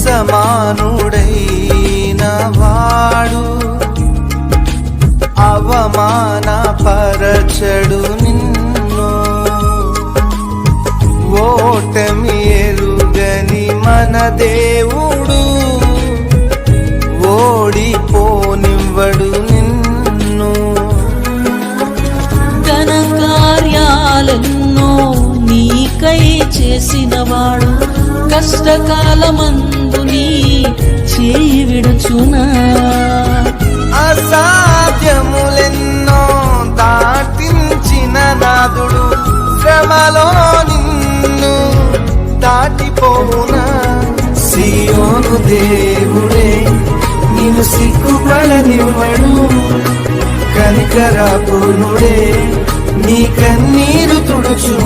సమానుడైన వాడు అవమానపరచడు నిన్ను. ఓటమి ఎరుగని మన దేవుడు ఓడిపోనివ్వడు నిన్ను. ఘన కార్యాలెన్నో నీకై చేసినవాడు కష్టకాలమందు నీ చేయి విడుచునా. అసాధ్యములెన్నో దాటించిన నాదుడు శ్రమలో నిన్ను దాటిపోవునా. సియోను దేవుడే నిన్ను సిగ్గుపడనివ్వడు, కనికరపూర్ణుడే నీ కన్నీరు తుడుచు.